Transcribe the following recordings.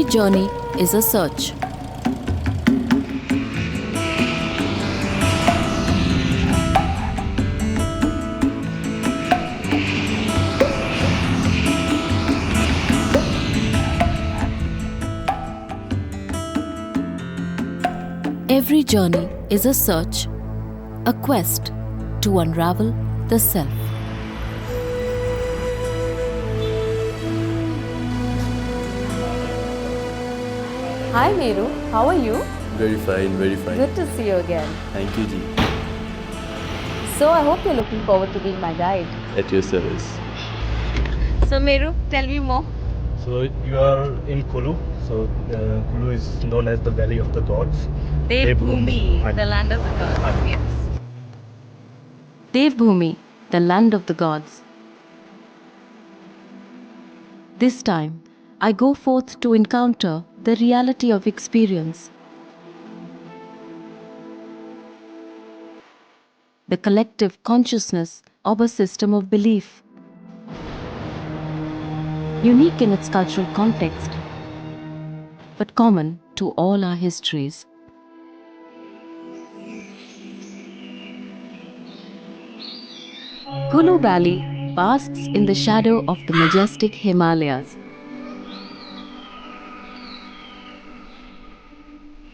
journey is a search. Every journey is a search, a quest to unravel the self. Hi Meru, how are you? Very fine, very fine. Good to see you again. Thank you, Ji. So I hope you're looking forward to being my guide. At your service. So Meru, tell me more. So you are in Kulu. So Kulu is known as the Valley of the Gods. Devbhoomi, the land of the gods. Yes. Devbhoomi, the land of the gods. This time, I go forth to encounter the reality of experience. The collective consciousness of a system of belief. Unique in its cultural context, but common to all our histories. Kulu Valley basks in the shadow of the majestic Himalayas.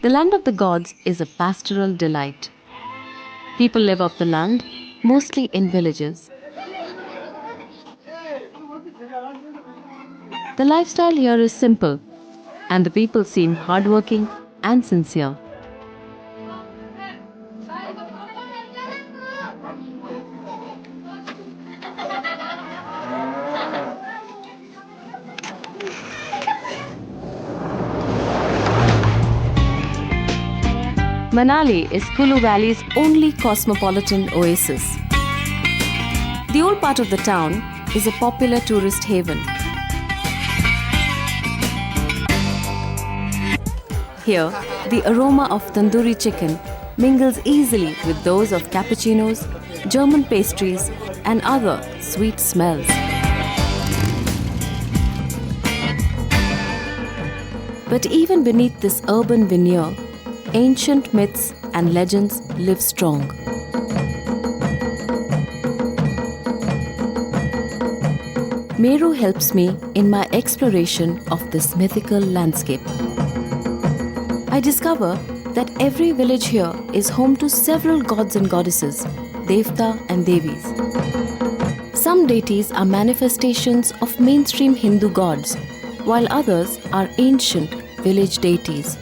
The land of the gods is a pastoral delight. People live off the land, mostly in villages. The lifestyle here is simple, and the people seem hardworking and sincere. Manali is Kulu Valley's only cosmopolitan oasis. The old part of the town is a popular tourist haven. Here, the aroma of tandoori chicken mingles easily with those of cappuccinos, German pastries, and other sweet smells. But even beneath this urban veneer, ancient myths and legends live strong. Meru helps me in my exploration of this mythical landscape. I discover that every village here is home to several gods and goddesses, Devta and Devis. Some deities are manifestations of mainstream Hindu gods, while others are ancient village deities,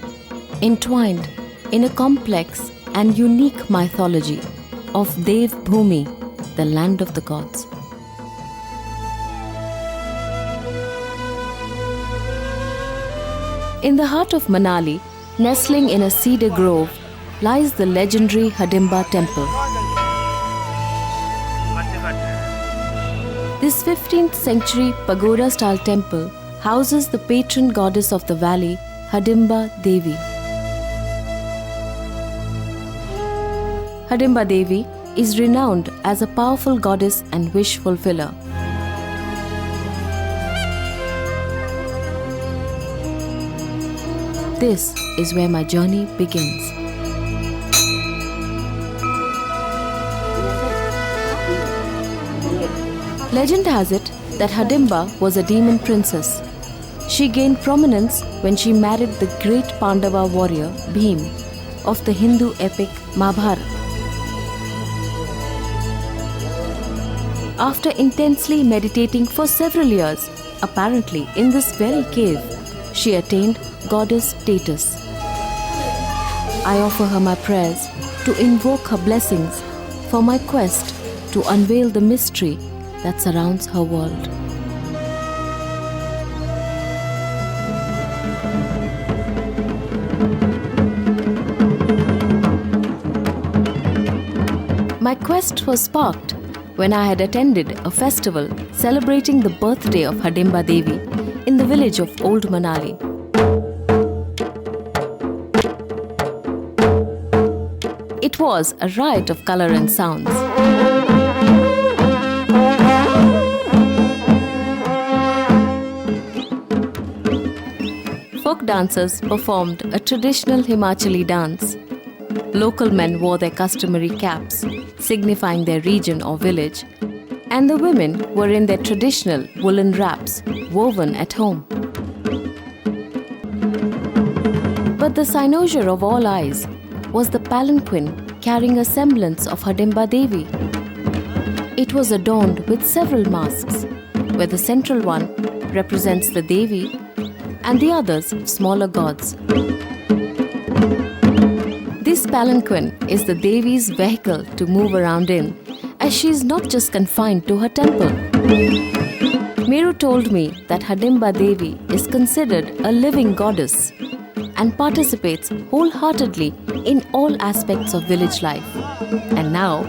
entwined in a complex and unique mythology of Devbhoomi, the land of the gods. In the heart of Manali, nestling in a cedar grove, lies the legendary Hadimba temple. This 15th century pagoda-style temple houses the patron goddess of the valley, Hadimba Devi. Hadimba Devi is renowned as a powerful goddess and wish fulfiller. This is where my journey begins. Legend has it that Hadimba was a demon princess. She gained prominence when she married the great Pandava warrior Bhim of the Hindu epic Mahabharata. After intensely meditating for several years, apparently in this very cave, she attained goddess status. I offer her my prayers to invoke her blessings for my quest to unveil the mystery that surrounds her world. My quest was sparked when I had attended a festival celebrating the birthday of Hadimba Devi in the village of Old Manali. It was a riot of color and sounds. folk dancers performed a traditional Himachali dance. Local men wore their customary caps, signifying their region or village, and the women were in their traditional woolen wraps, woven at home. But the cynosure of all eyes was the palanquin carrying a semblance of Hadimba Devi. It was adorned with several masks, where the central one represents the Devi and the others smaller gods. This palanquin is the Devi's vehicle to move around in, as she is not just confined to her temple. Meru told me that Hadimba Devi is considered a living goddess and participates wholeheartedly in all aspects of village life. And now,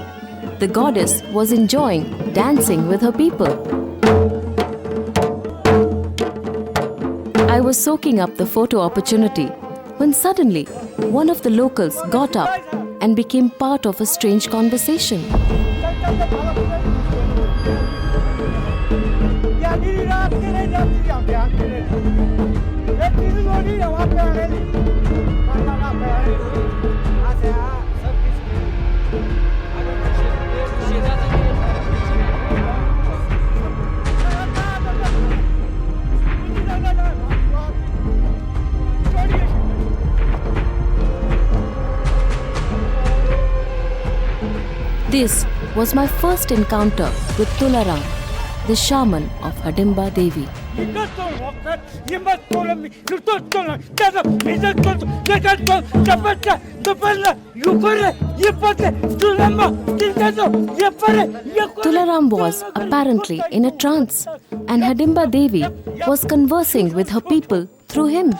the goddess was enjoying dancing with her people. I was soaking up the photo opportunity when suddenly one of the locals got up and became part of a strange conversation. This was my first encounter with Tularam, the shaman of Hadimba Devi. Tularam was apparently in a trance, and Hadimba Devi was conversing with her people through him.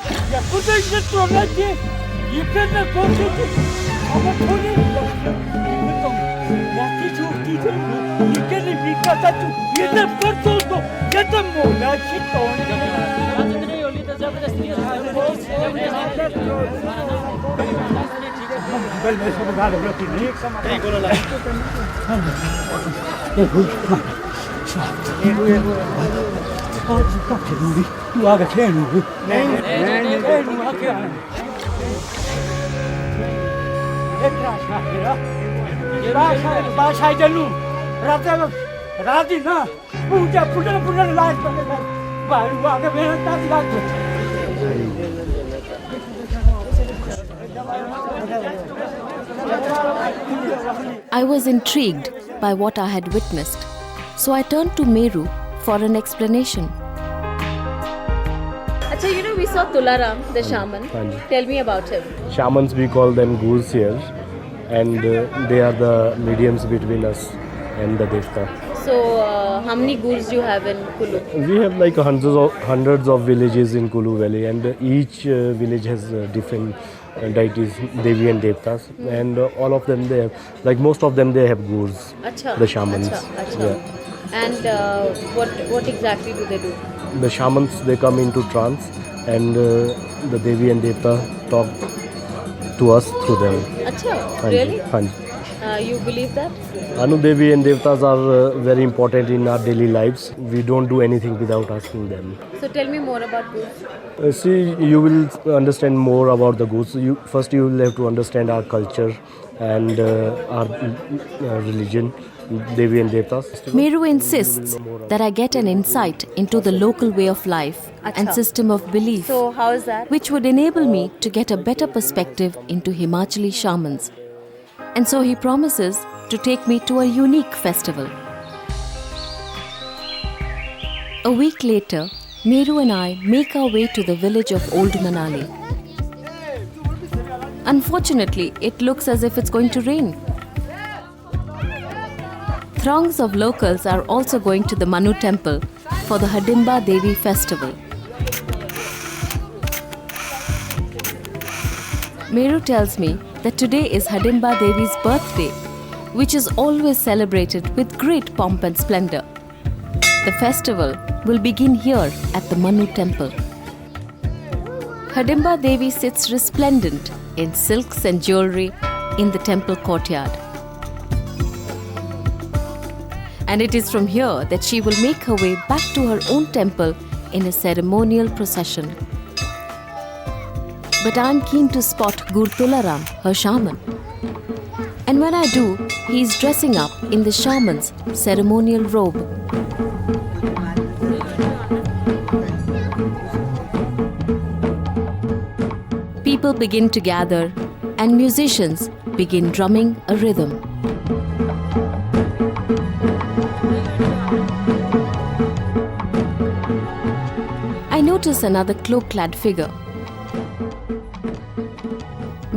I was intrigued by what I had witnessed, so I turned to Meru for an explanation. Acha, we saw Tularam, the shaman. Tell me about him. Shamans, we call them gurus here, and they are the mediums between us and the Devta. So, how many gurus do you have in Kulu? We have like hundreds of villages in Kulu Valley, and each village has different deities, Devi and Devtas, and all of them they have, like most of them they have gurus, the shamans. Yeah. And what exactly do they do? The shamans, they come into trance, and the Devi and Devta talk to us through them. Acha, really? Hanji. You believe that? Anu Devi and Devtas are very important in our daily lives. We don't do anything without asking them. So tell me more about gurus. See, you will understand more about the gurus. First you will have to understand our culture and our religion, Devi and Devtas. Meru insists that I get an insight into the local way of life and system of belief, So how is that? which would enable me to get a better perspective into Himachali shamans. And so he promises to take me to a unique festival. A week later, Meru and I make our way to the village of Old Manali. Unfortunately, it looks as if it's going to rain. Throngs of locals are also going to the Manu temple for the Hadimba Devi festival. Meru tells me that today is Hadimba Devi's birthday, which is always celebrated with great pomp and splendor. The festival will begin here at the Manu temple. Hadimba Devi sits resplendent in silks and jewelry in the temple courtyard. And it is from here that she will make her way back to her own temple in a ceremonial procession. but I'm keen to spot Gur Tularam, her shaman. And when I do, he's dressing up in the shaman's ceremonial robe. People begin to gather, and musicians begin drumming a rhythm. I notice another cloak-clad figure.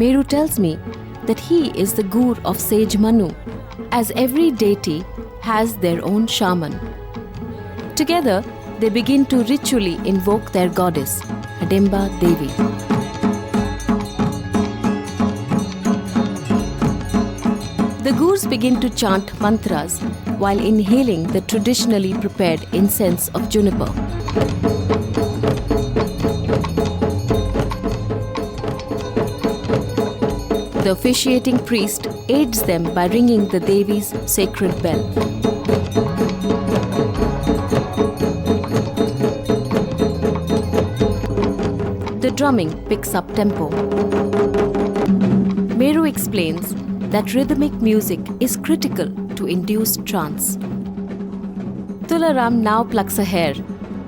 Meru tells me that he is the Gur of sage Manu, as every deity has their own shaman. Together, they begin to ritually invoke their goddess, Hadimba Devi. The Gurs begin to chant mantras while inhaling the traditionally prepared incense of juniper. The officiating priest aids them by ringing the Devi's sacred bell. The drumming picks up tempo. Meru explains that rhythmic music is critical to induce trance. Tularam now plucks a hair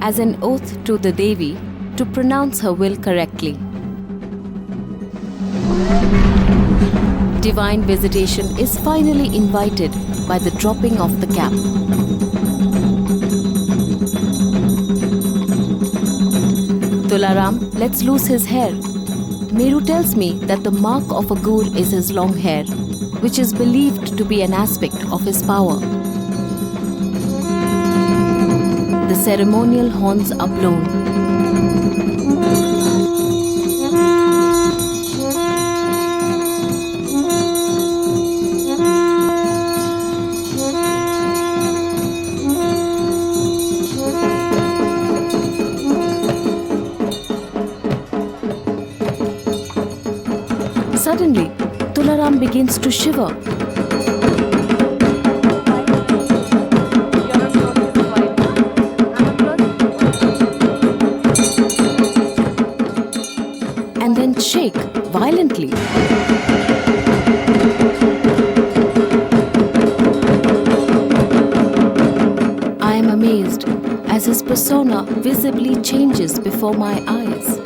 as an oath to the Devi to pronounce her will correctly. Divine visitation is finally invited by the dropping of the cap. Tularam lets loose his hair. Meru tells me that the mark of a Gur is his long hair, which is believed to be an aspect of his power. The ceremonial horns are blown. Suddenly, Tularam begins to shiver. And then shake violently. I am amazed as his persona visibly changes before my eyes.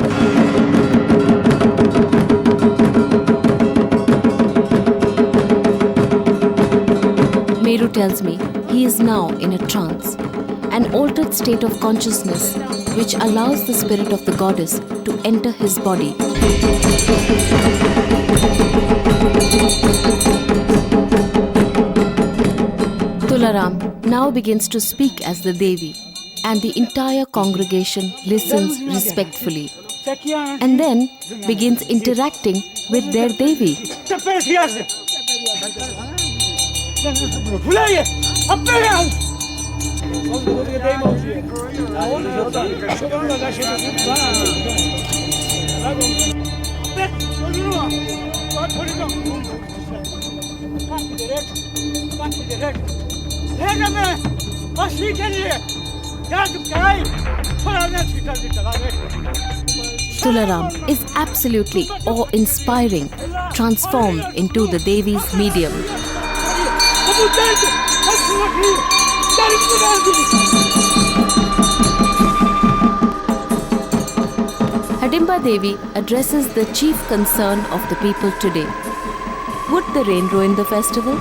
Meru tells me he is now in a trance, an altered state of consciousness which allows the spirit of the goddess to enter his body. Tularam now begins to speak as the Devi, and the entire congregation listens respectfully, and then begins interacting with their Devi. Tularam is absolutely awe-inspiring, transformed into the Devi's medium. Hadimba Devi addresses the chief concern of the people today. Would the rain ruin the festival?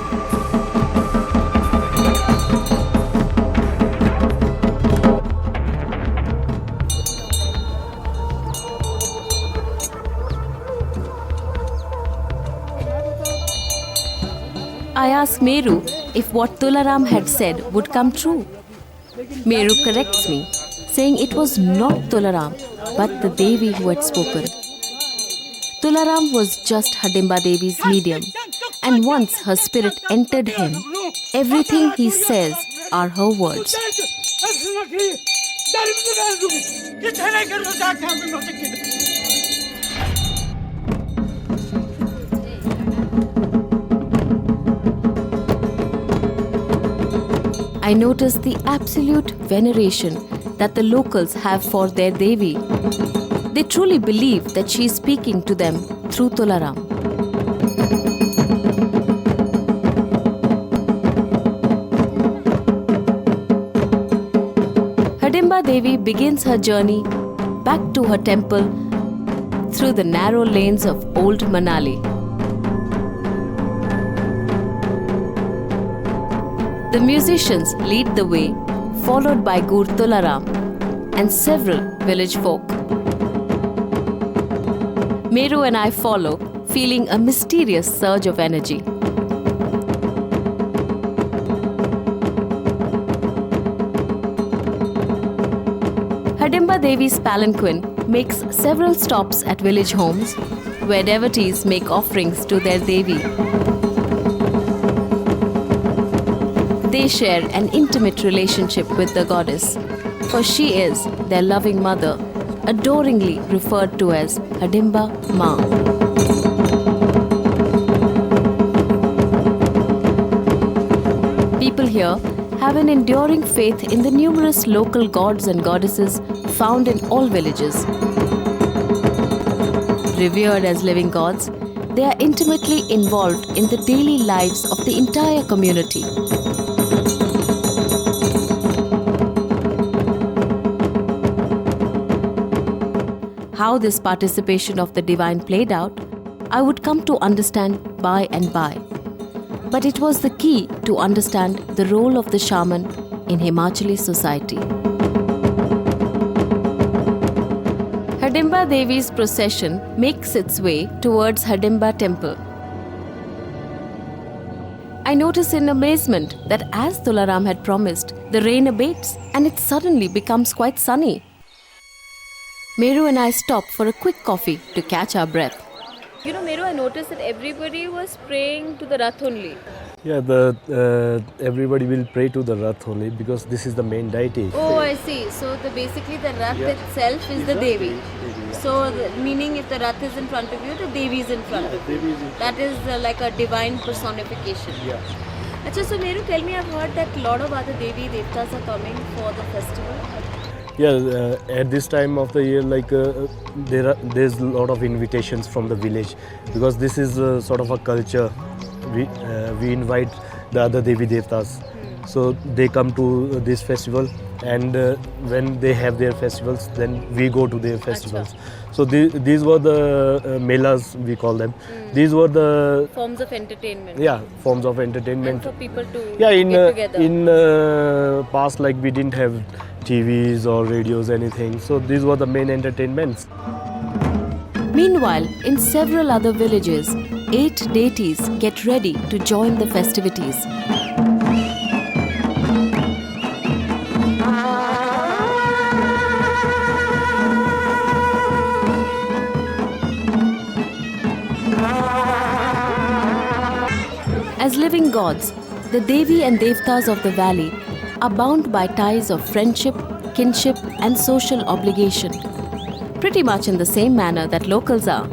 I ask Meru if what Tularam had said would come true. Meru corrects me, saying it was not Tularam, but the Devi who had spoken. Tularam was just Hadimba Devi's medium, and once her spirit entered him, everything he says are her words. I notice the absolute veneration that the locals have for their Devi. They truly believe that she is speaking to them through Tularam. Hadimba Devi begins her journey back to her temple through the narrow lanes of old Manali. The musicians lead the way, followed by Gur Tularam and several village folk. Meru and I follow, feeling a mysterious surge of energy. Hadimba Devi's palanquin makes several stops at village homes where devotees make offerings to their Devi. They share an intimate relationship with the goddess, for she is their loving mother, adoringly referred to as Hadimba Ma. People here have an enduring faith in the numerous local gods and goddesses found in all villages. Revered as living gods, they are intimately involved in the daily lives of the entire community. How this participation of the divine played out, I would come to understand by and by. But it was the key to understand the role of the shaman in Himachali society. Hadimba Devi's procession makes its way towards Hadimba temple. I notice in amazement that as Tularam had promised, the rain abates and it suddenly becomes quite sunny. Meru and I stopped for a quick coffee to catch our breath. You know, Meru, I noticed that everybody was praying to the Rath only. Yeah, everybody will pray to the Rath only because this is the main deity. Oh, I see. So basically the Rath itself is the Devi. So meaning if the Rath is in front of you, the Devi is in front of you. That is like a divine personification. Yeah. Achha, so Meru, tell me, I've heard that a lot of other Devi Devtas are coming for the festival. Yeah, at this time of the year, like there's a lot of invitations from the village because this is sort of a culture. We invite the other Devi Devtas, so they come to this festival, and when they have their festivals, then we go to their festivals. So these were the melas, we call them. These were the Forms of entertainment. Yeah, forms of entertainment. And for people to get together. In past, like we didn't have TVs or radios, anything. So these were the main entertainments. Meanwhile, in several other villages, 8 deities get ready to join the festivities. As living gods, the Devi and Devtas of the valley are bound by ties of friendship, kinship, and social obligation, pretty much in the same manner that locals are.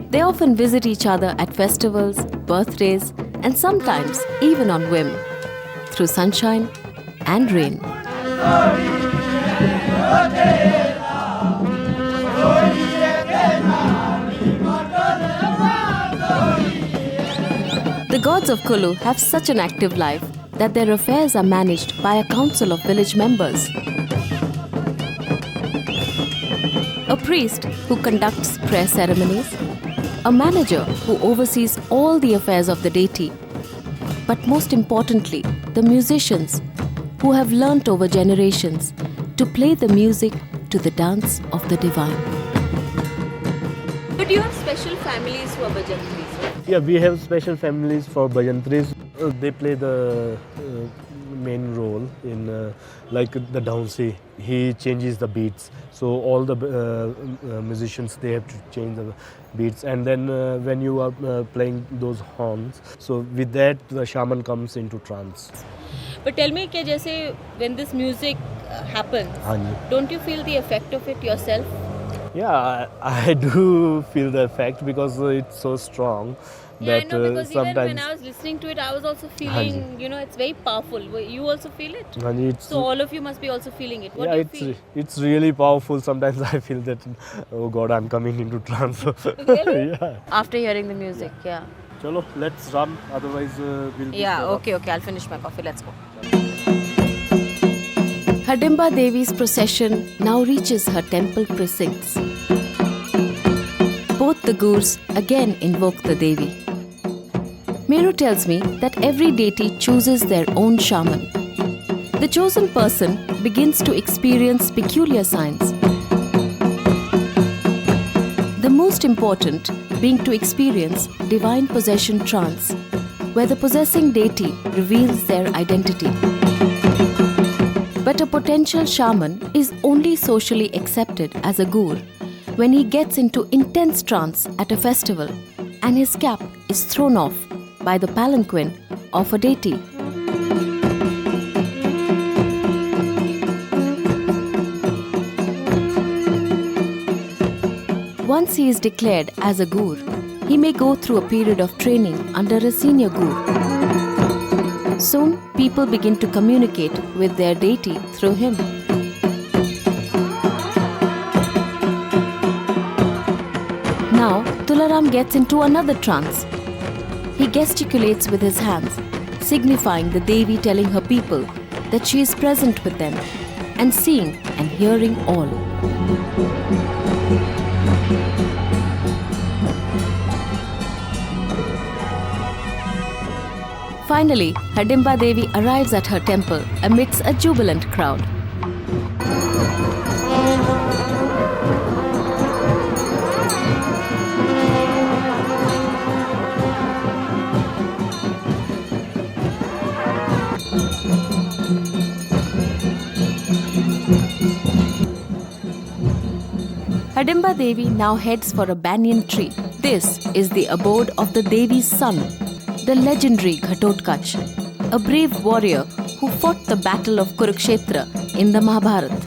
They often visit each other at festivals, birthdays, and sometimes even on whim, through sunshine and rain. The gods of Kulu have such an active life that their affairs are managed by a council of village members. A priest who conducts prayer ceremonies, a manager who oversees all the affairs of the deity, but most importantly, the musicians who have learnt over generations to play the music to the dance of the divine. But do you have special families who are bhajantris? Yeah, we have special families for bhajantris. They play the main role in like the Downsi. He changes the beats. So all the musicians, they have to change the beats. And then when you are playing those horns, so with that the shaman comes into trance. But tell me, when this music happens, don't you feel the effect of it yourself? Yeah, I do feel the effect because it's so strong Yeah, I that know, because even sometimes. when I was listening to it, I was also feeling, it's very powerful. You also feel it? And it's, So all of you must be also feeling it. What yeah, do you feel? it's really powerful. Sometimes I feel that, oh God, I'm coming into trance. Really? Yeah. After hearing the music, yeah. Chalo, let's run. Otherwise, we'll be Yeah, scared of- okay, I'll finish my coffee. Let's go. Hadimba Devi's procession now reaches her temple precincts. Both the gurs again invoke the Devi. Meru tells me that every deity chooses their own shaman. The chosen person begins to experience peculiar signs. The most important being to experience divine possession trance, where the possessing deity reveals their identity. But a potential shaman is only socially accepted as a gur when he gets into intense trance at a festival and his cap is thrown off by the palanquin of a deity. Once he is declared as a gur, he may go through a period of training under a senior gur. Soon, people begin to communicate with their deity through him. Now, Tularam gets into another trance. He gesticulates with his hands, signifying the Devi telling her people that she is present with them and seeing and hearing all. Finally, Hadimba Devi arrives at her temple amidst a jubilant crowd. Hadimba Devi now heads for a banyan tree. This is the abode of the Devi's son, the legendary Ghatotkach, a brave warrior who fought the battle of Kurukshetra in the Mahabharata.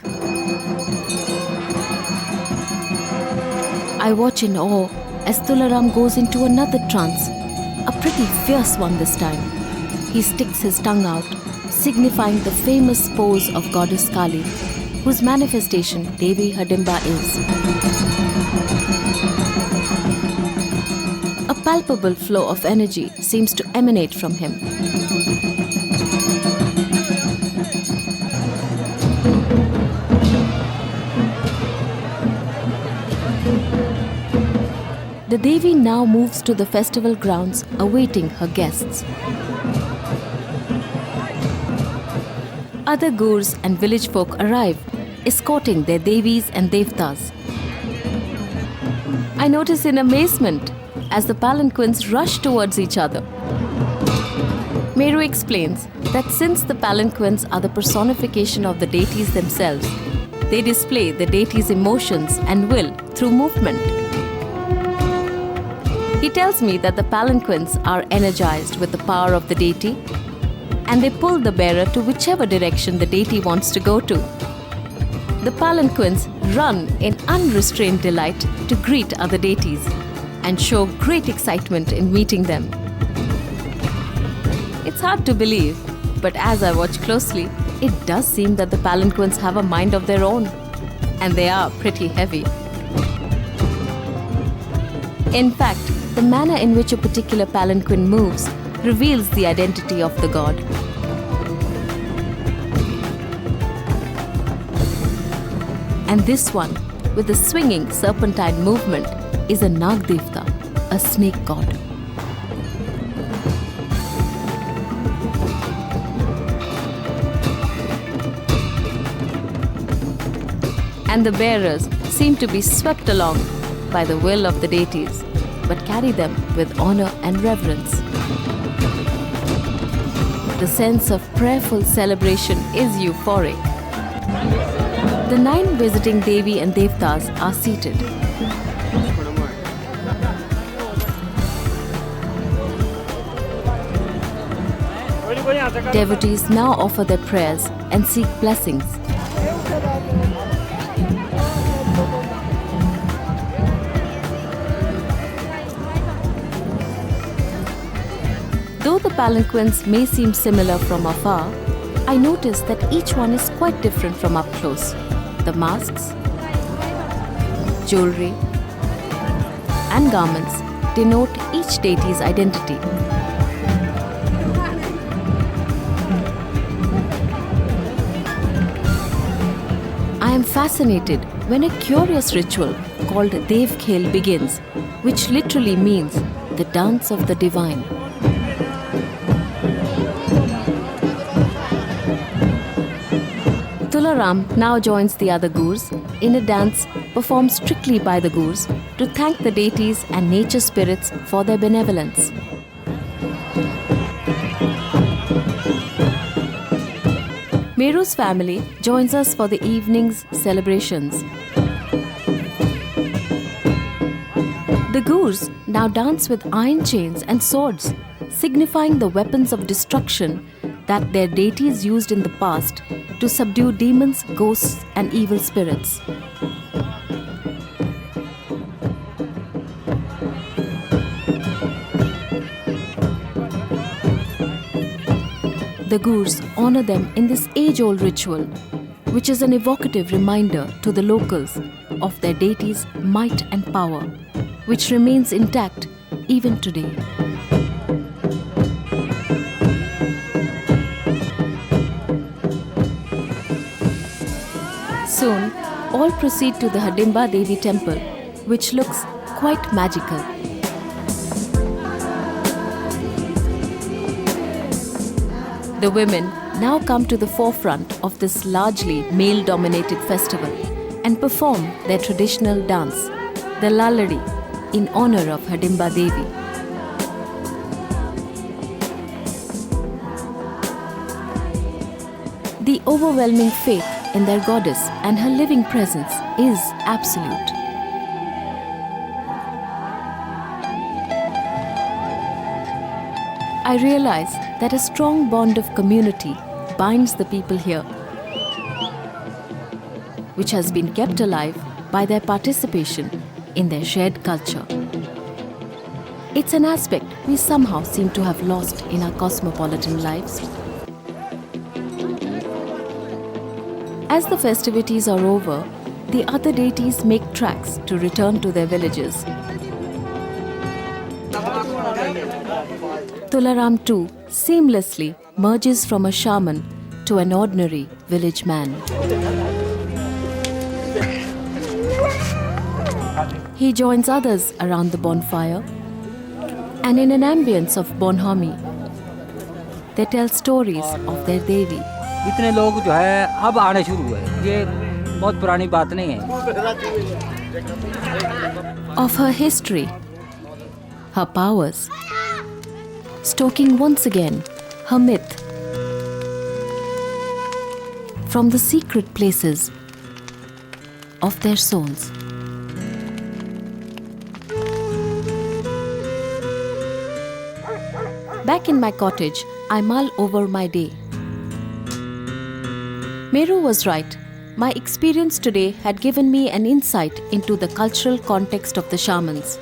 I watch in awe as Tularam goes into another trance, a pretty fierce one this time. He sticks his tongue out, signifying the famous pose of goddess Kali, whose manifestation Devi Hadimba is. A palpable flow of energy seems to emanate from him. The Devi now moves to the festival grounds awaiting her guests. Other gurs and village folk arrive, escorting their Devis and Devtas. I notice in amazement as the palanquins rush towards each other. Meru explains that since the palanquins are the personification of the deities themselves, they display the deities' emotions and will through movement. He tells me that the palanquins are energized with the power of the deity and they pull the bearer to whichever direction the deity wants to go to. The palanquins run in unrestrained delight to greet other deities and show great excitement in meeting them. It's hard to believe, but as I watch closely, it does seem that the palanquins have a mind of their own, and they are pretty heavy. In fact, the manner in which a particular palanquin moves reveals the identity of the god. And this one, with the swinging serpentine movement, is a Nagdevta, a snake god. And the bearers seem to be swept along by the will of the deities, but carry them with honor and reverence. The sense of prayerful celebration is euphoric. The 9 visiting Devi and Devtas are seated. Devotees now offer their prayers and seek blessings. the palanquins may seem similar from afar, I notice that each one is quite different from up close. The masks, jewelry, and garments denote each deity's identity. I am fascinated when a curious ritual called Dev Khel begins, which literally means the dance of the divine. Tularam now joins the other Gurs in a dance performed strictly by the Gurs to thank the deities and nature spirits for their benevolence. Meru's family joins us for the evening's celebrations. The Gurs now dance with iron chains and swords, signifying the weapons of destruction that their deities used in the past to subdue demons, ghosts, and evil spirits. The Gurs honor them in this age-old ritual, which is an evocative reminder to the locals of their deities' might and power, which remains intact even today. Soon, all proceed to the Hadimba Devi temple, which looks quite magical. The women now come to the forefront of this largely male-dominated festival and perform their traditional dance, the Laladi, in honor of Hadimba Devi. The overwhelming faith in their goddess and her living presence is absolute. I realize that a strong bond of community binds the people here, which has been kept alive by their participation in their shared culture. It's an aspect we somehow seem to have lost in our cosmopolitan lives. As the festivities are over, the other deities make tracks to return to their villages. Tularam too seamlessly merges from a shaman to an ordinary village man. He joins others around the bonfire, and in an ambience of bonhomie, they tell stories of their Devi. इतने लोग जो है अब आने शुरू हुए, ये बहुत पुरानी बात नहीं है. Of her history, her powers, stoking once again her myth from the secret places of their souls. Back in my cottage, I mull over my day. Meru was right. My experience today had given me an insight into the cultural context of the shamans.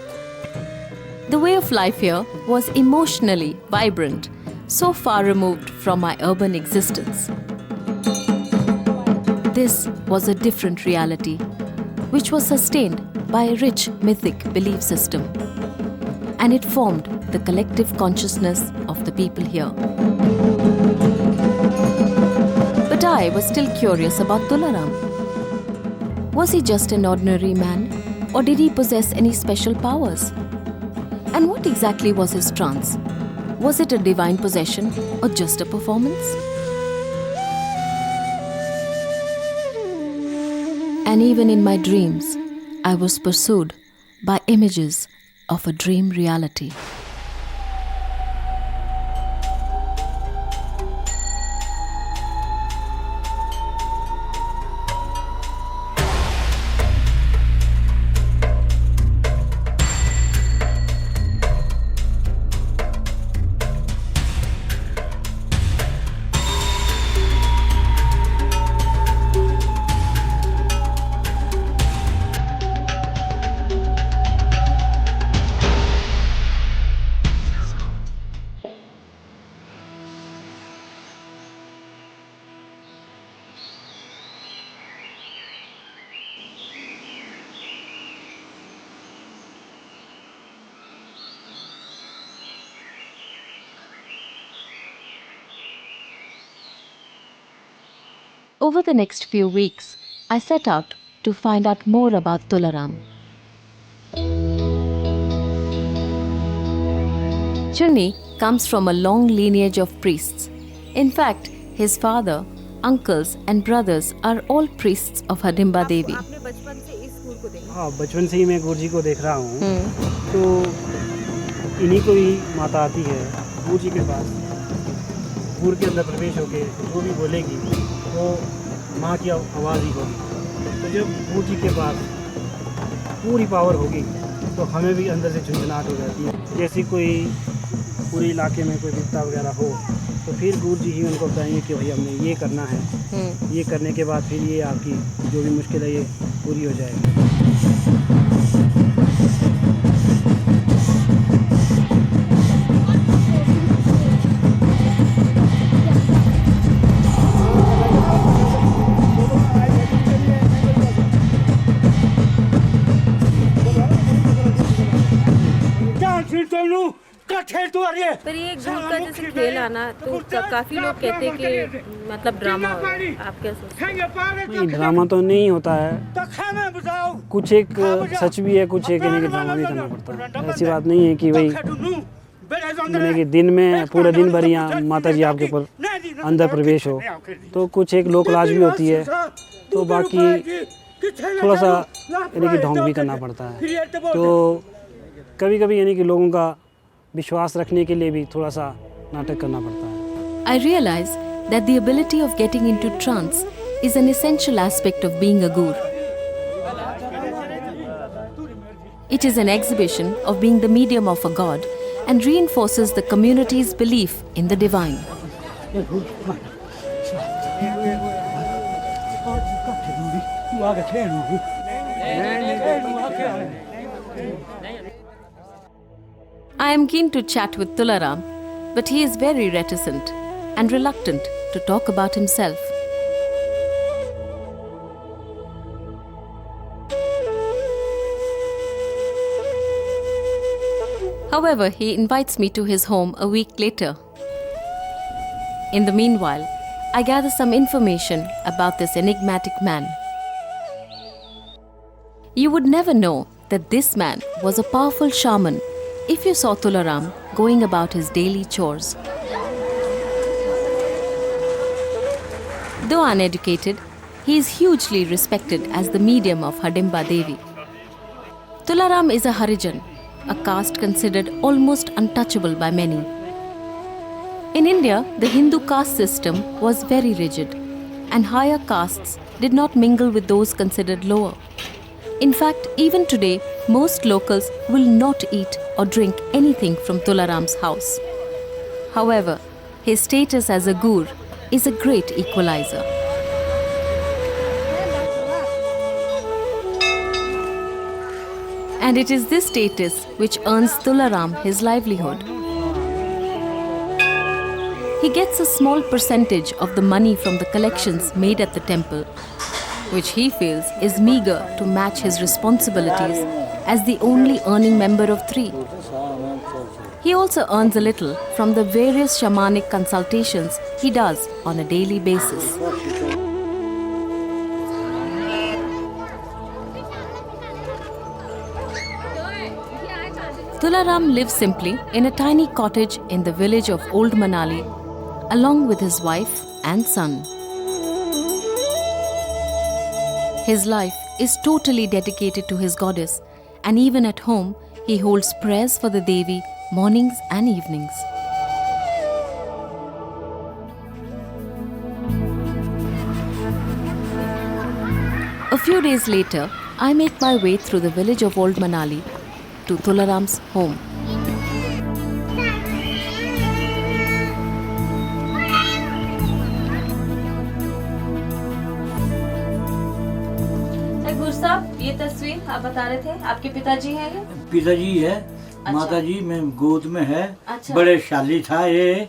The way of life here was emotionally vibrant, so far removed from my urban existence. This was a different reality, which was sustained by a rich mythic belief system, and it formed the collective consciousness of the people here. But I was still curious about Tularam. Was he just an ordinary man, or did he possess any special powers? And what exactly was his trance? Was it a divine possession or just a performance? And even in my dreams, I was pursued by images of a dream reality. Over the next few weeks, I set out to find out more about Tularam. Chunni comes from a long lineage of priests. In fact, his father, uncles and brothers are all priests of Hadimba Devi. हाँ, बचपन से ही मैं गुरु जी को देख रहा हूँ। तो इन्हीं को ही माता आती है गुरु जी के पास। गुरु के अंदर प्रवेश होके जो भी बोलेगी वो माँ की आवाज़ ही होगी। तो जब गुरु जी के पास पूरी पावर होगी तो हमें भी अंदर से झुंझुनाहट हो जाती है। जैसे कोई पूरे इलाके में कोई विपदा वगैरह हो तो फिर गुरु जी ही उनको बताएंगे कि भाई हमने ये करना है। ये करने के बाद फिर ये आपकी जो भी मुश्किल है ये पूरी हो जाएगी। पर ये ग्रुप का जैसे खेल आना तो काफी लोग कहते हैं कि मतलब ड्रामा हो। आप क्या सोचते हैं? नहीं, ड्रामा तो नहीं होता है। कुछ एक सच भी है, कुछ एक यानी कि ड्रामा भी करना पड़ता है। ऐसी बात नहीं है कि भाई यानी कि दिन में पूरे दिन भर यहाँ माता जी आपके ऊपर अंदर प्रवेश हो, तो कुछ एक लोक लाज भी होती है। तो बाकी थोड़ा सा यानी कि ढोंग भी करना पड़ता है। तो कभी कभी यानी कि लोगों का विश्वास रखने के लिए भी थोड़ा सा नाटक करना पड़ता है। I realize that the ability of getting into trance is an essential aspect of being a gur. It is an exhibition of being the medium of a god and reinforces the community's belief in the divine. I am keen to chat with Tularam, but he is very reticent and reluctant to talk about himself. However, he invites me to his home a week later. In the meanwhile, I gather some information about this enigmatic man. You would never know that this man was a powerful shaman if you saw Tularam going about his daily chores. Though uneducated, he is hugely respected as the medium of Hadimba Devi. Tularam is a Harijan, a caste considered almost untouchable by many. In India, the Hindu caste system was very rigid, and higher castes did not mingle with those considered lower. In fact, even today, most locals will not eat or drink anything from Tularam's house. However, his status as a gur is a great equalizer. And it is this status which earns Tularam his livelihood. He gets a small percentage of the money from the collections made at the temple, which he feels is meager to match his responsibilities as the only earning member of 3. He also earns a little from the various shamanic consultations he does on a daily basis. Tularam lives simply in a tiny cottage in the village of Old Manali, along with his wife and son. His life is totally dedicated to his goddess, and even at home, he holds prayers for the Devi mornings and evenings. A few days later, I make my way through the village of Old Manali to Tularam's home. साहब, ये तस्वीर आप बता रहे थे आपके पिताजी हैं ये? पिताजी है। अच्छा। माता जी में गोद में है। अच्छा। बड़े शाली था ये।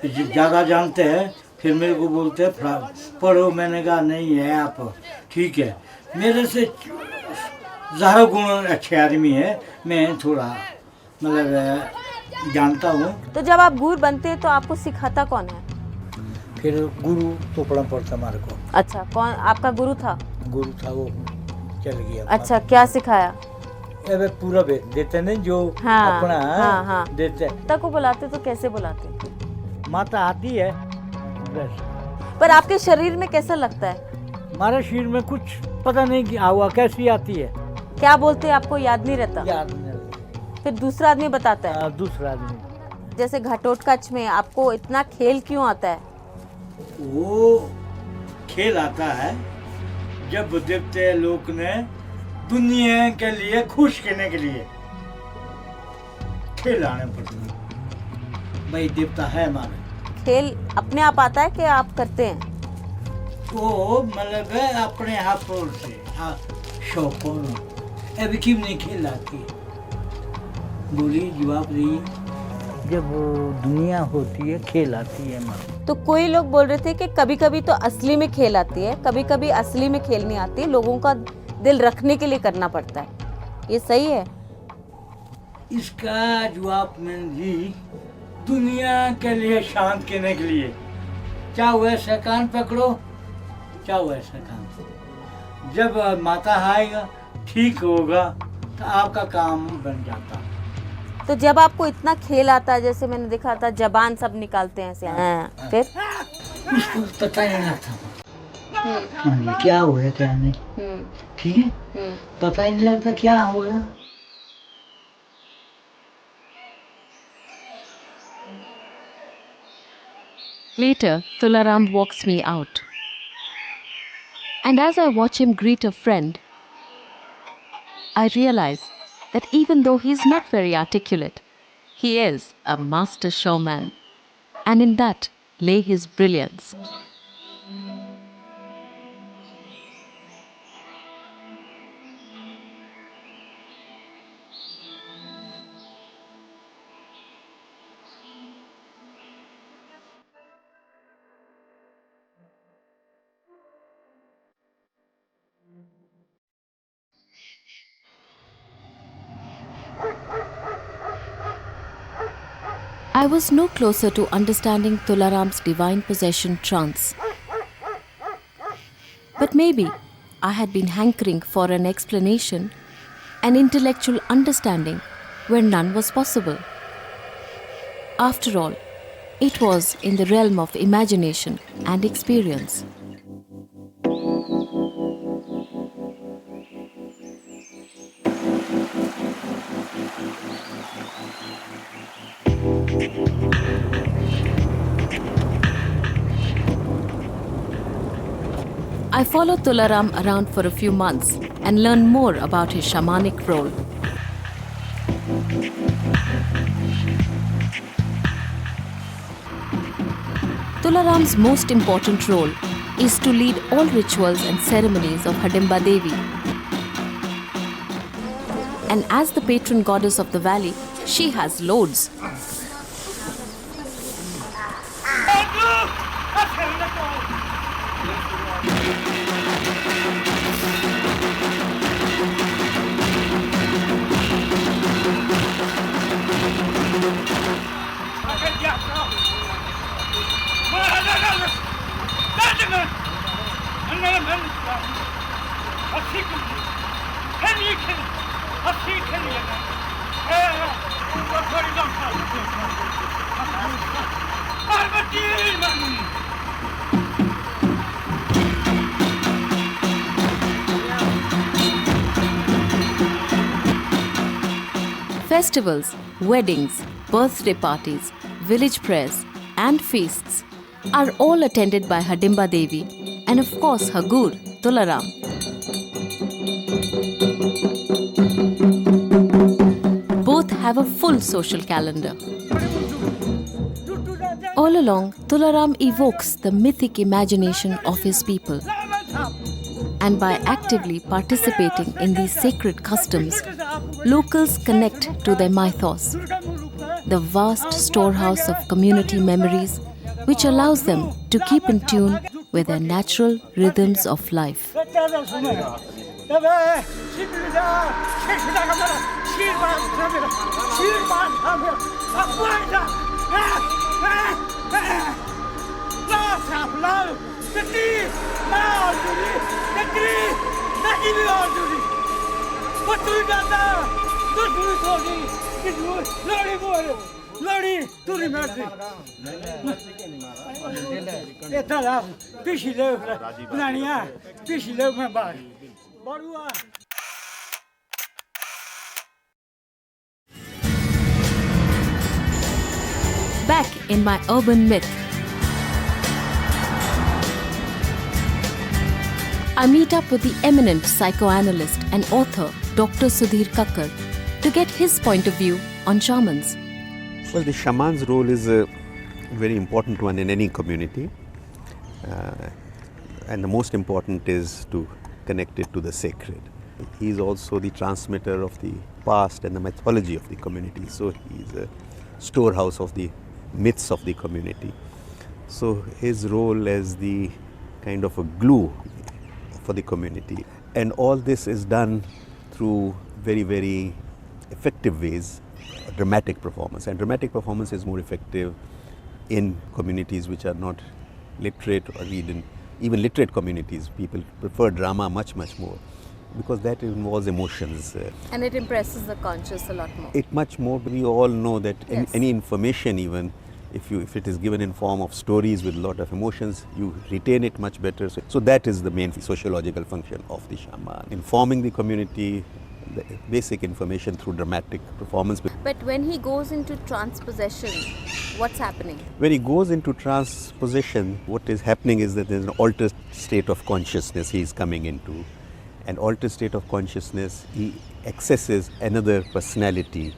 ज्यादा जानते हैं। फिर मेरे को बोलते हैं पढ़ो। मैंने कहा नहीं है आप ठीक है। मेरे से ज़्यादा गुण अच्छे आदमी है। मैं थोड़ा मतलब जानता हूँ। तो जब आप गुरु बनते हैं तो आपको सिखाता कौन है? फिर गुरु तो पढ़ना पड़ता हमारे को। अच्छा, कौन आपका गुरु था? गुरु था वो चल गया। अच्छा, क्या सिखाया? अबे पूरा देते नहीं जो हाँ, अपना हाँ। देते। माता को बुलाते तो कैसे बुलाते? माता आती है बस। पर आपके शरीर में कैसा लगता है? हमारे शरीर में कुछ पता नहीं क्या हुआ, कैसी आती है। क्या बोलते हैं आपको याद नहीं रहता? याद नहीं रहता। फिर दूसरा आदमी बताता है? दूसरा आदमी। जैसे घटोत्कच में आपको इतना खेल क्यों आता है? वो खेल आता है जब देवते लोग ने दुनिया के लिए खुश करने के लिए खेल आने पड़ते हैं। भाई देवता है हमारे। खेल अपने आप आता है कि आप करते हैं? वो मतलब है अपने हाथों से शौकों अभी क्यों नहीं खेल आती? बोलिए, जवाब दिए। जब दुनिया होती है खेल आती है हमारे। तो कोई लोग बोल रहे थे कि कभी कभी तो असली में खेल आती है, कभी कभी असली में खेल नहीं आती, लोगों का दिल रखने के लिए करना पड़ता है। ये सही है? इसका जवाब मैंने दी दुनिया के लिए शांत करने के लिए। चाहे वैसा कान पकड़ो, चाहे वैसा कान। जब माता आएगा ठीक होगा तो आपका काम बन जाता। तो जब आपको इतना खेल आता है, जैसे मैंने देखा था जबान सब निकालते हैं ऐसे, फिर उसको पता ही नहीं लगता क्या हुआ क्या नहीं। ठीक है, पता ही नहीं लगता क्या हुआ। Later, Tularam walks me out. And as I watch him greet a friend, I realize that even though he's not very articulate, he is a master showman. And in that lay his brilliance. I was no closer to understanding Tularam's divine possession trance. But maybe I had been hankering for an explanation, an intellectual understanding where none was possible. After all, it was in the realm of imagination and experience. I followed Tularam around for a few months and learned more about his shamanic role. Tularam's most important role is to lead all rituals and ceremonies of Hadimba Devi. And as the patron goddess of the valley, she has loads. Festivals, weddings, birthday parties, village prayers and feasts are all attended by Hadimba Devi and of course her gur, Tularam. Both have a full social calendar. All along, Tularam evokes the mythic imagination of his people. And by actively participating in these sacred customs, locals connect to their mythos, the vast storehouse of community memories which allows them to keep in tune with their natural rhythms of life. साफलाल तकरी मैं और जुड़ी तकरी नहीं भी और जुड़ी वो तू जाता तू जुड़ी थोड़ी कि लड़ी बोल लड़ी तू नहीं मरती ये था पिछले बनानिया पिछले में बाहर Barua Back in my urban myth, I meet up with the eminent psychoanalyst and author Dr. Sudhir Kakkar to get his point of view on shamans. Well, the shaman's role is a very important one in any community, and the most important is to connect it to the sacred. He is also the transmitter of the past and the mythology of the community, so he is a storehouse of the myths of the community. So his role as the kind of a glue for the community, and all this is done through very, very effective ways. Dramatic performance, and dramatic performance is more effective in communities which are not literate, or even literate communities. People prefer drama much more because that involves emotions. And it impresses the conscious a lot more. It much more. We all know that Yes. any information, even if it is given in form of stories with a lot of emotions, you retain it much better. So that is the main sociological function of the shaman, informing the community, the basic information through dramatic performance. But when he goes into transpossession, what's happening? When he goes into transposition, what is happening is that there's an altered state of consciousness he is coming into. An altered state of consciousness, he accesses another personality.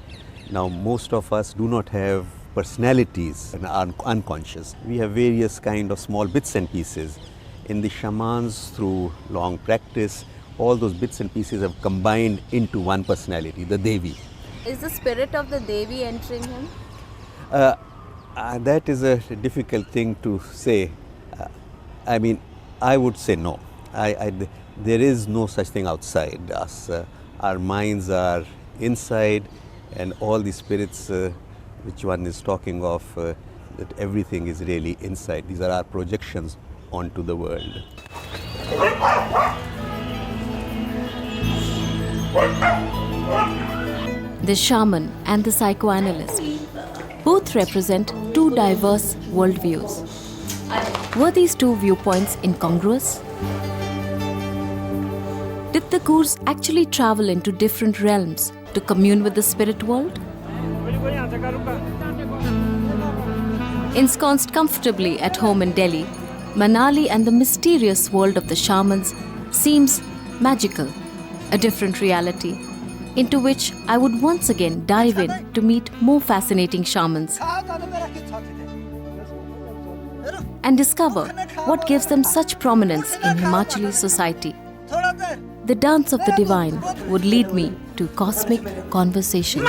Now, most of us do not have personalities and are unconscious. We have various kind of small bits and pieces. In the shamans, through long practice, all those bits and pieces have combined into one personality, the Devi. Is the spirit of the Devi entering him? That is a difficult thing to say. I mean, I would say no. There is no such thing outside us. Our minds are inside, and all the spirits which one is talking of, that everything is really inside. These are our projections onto the world. The shaman and the psychoanalyst both represent two diverse worldviews. Were these two viewpoints incongruous? Did the gurus actually travel into different realms to commune with the spirit world? Ensconced comfortably at home in Delhi, Manali and the mysterious world of the shamans seems magical, a different reality, into which I would once again dive in to meet more fascinating shamans and discover what gives them such prominence in Himachali society. The dance of the divine would lead me to cosmic conversations.